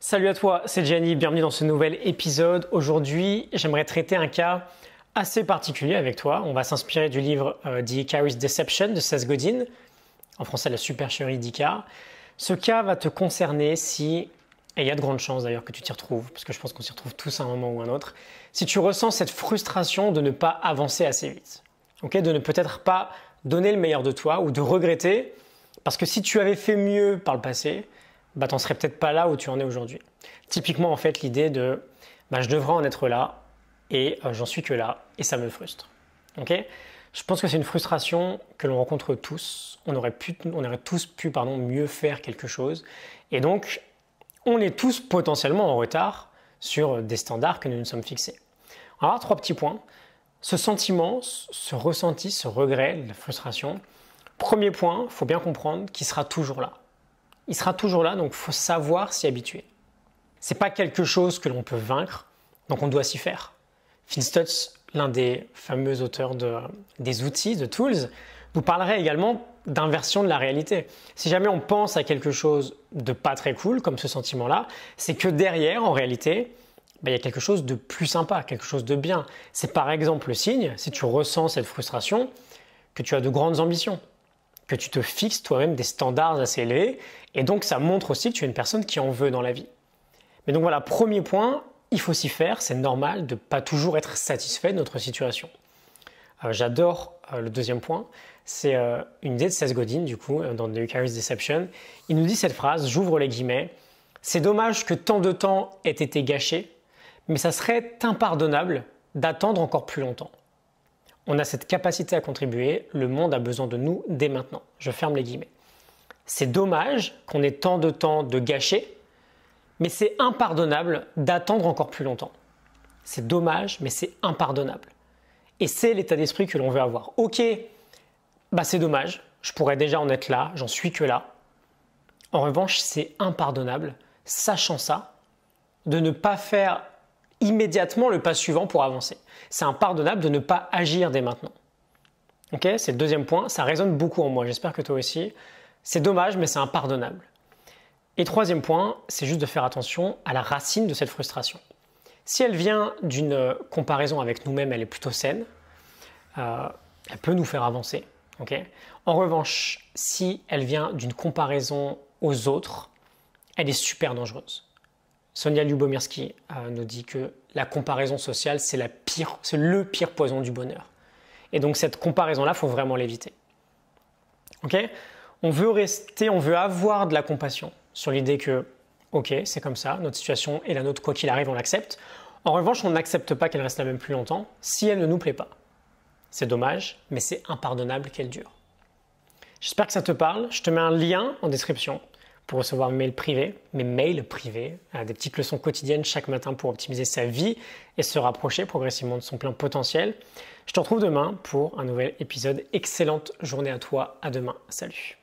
Salut à toi, c'est Gianni, bienvenue dans ce nouvel épisode. Aujourd'hui, j'aimerais traiter un cas assez particulier avec toi. On va s'inspirer du livre The Icarus Deception de Seth Godin, en français la supercherie d'Icar. Ce cas va te concerner si, et il y a de grandes chances d'ailleurs que tu t'y retrouves, parce que je pense qu'on s'y retrouve tous à un moment ou un autre, si tu ressens cette frustration de ne pas avancer assez vite, de ne peut-être pas donner le meilleur de toi ou de regretter, parce que si tu avais fait mieux par le passé, tu n'en serais peut-être pas là où tu en es aujourd'hui. Typiquement, en fait, l'idée de je devrais en être là et j'en suis que là et ça me frustre. Je pense que c'est une frustration que l'on rencontre tous. On aurait tous pu mieux faire quelque chose. Et donc, on est tous potentiellement en retard sur des standards que nous nous sommes fixés. Alors, 3 petits points. Ce sentiment, ce ressenti, ce regret, la frustration, premier point, il faut bien comprendre qu'il sera toujours là. Il sera toujours là, donc il faut savoir s'y habituer. Ce n'est pas quelque chose que l'on peut vaincre, donc on doit s'y faire. Phil Stutz, l'un des fameux auteurs des outils, de tools, nous parlerait également d'inversion de la réalité. Si jamais on pense à quelque chose de pas très cool, comme ce sentiment-là, c'est que derrière, en réalité, il y a quelque chose de plus sympa, quelque chose de bien. C'est par exemple le signe, si tu ressens cette frustration, que tu as de grandes ambitions, que tu te fixes toi-même des standards assez élevés, et donc ça montre aussi que tu es une personne qui en veut dans la vie. Mais donc voilà, premier point, il faut s'y faire, c'est normal de ne pas toujours être satisfait de notre situation. J'adore le deuxième point, c'est une idée de Seth Godin, du coup, dans The Icarus Deception. Il nous dit cette phrase, j'ouvre les guillemets, « C'est dommage que tant de temps ait été gâché, mais ça serait impardonnable d'attendre encore plus longtemps. On a cette capacité à contribuer, le monde a besoin de nous dès maintenant. » Je ferme les guillemets. C'est dommage qu'on ait tant de temps de gâcher, mais c'est impardonnable d'attendre encore plus longtemps. C'est dommage, mais c'est impardonnable. Et c'est l'état d'esprit que l'on veut avoir. Ok, c'est dommage, je pourrais déjà en être là, j'en suis que là. En revanche, c'est impardonnable, sachant ça, de ne pas faire immédiatement le pas suivant pour avancer. C'est impardonnable de ne pas agir dès maintenant. C'est le deuxième point, ça résonne beaucoup en moi, j'espère que toi aussi. C'est dommage, mais c'est impardonnable. Et troisième point, c'est juste de faire attention à la racine de cette frustration. Si elle vient d'une comparaison avec nous-mêmes, elle est plutôt saine, elle peut nous faire avancer. En revanche, si elle vient d'une comparaison aux autres, elle est super dangereuse. Sonia Lyubomirsky nous dit que la comparaison sociale, c'est le pire poison du bonheur. Et donc cette comparaison-là, il faut vraiment l'éviter. On veut avoir de la compassion sur l'idée que, c'est comme ça, notre situation est la nôtre, quoi qu'il arrive, on l'accepte. En revanche, on n'accepte pas qu'elle reste la même plus longtemps si elle ne nous plaît pas. C'est dommage, mais c'est impardonnable qu'elle dure. J'espère que ça te parle. Je te mets un lien en description pour recevoir mes mails privés, des petites leçons quotidiennes chaque matin pour optimiser sa vie et se rapprocher progressivement de son plein potentiel. Je te retrouve demain pour un nouvel épisode. Excellente journée à toi. À demain. Salut.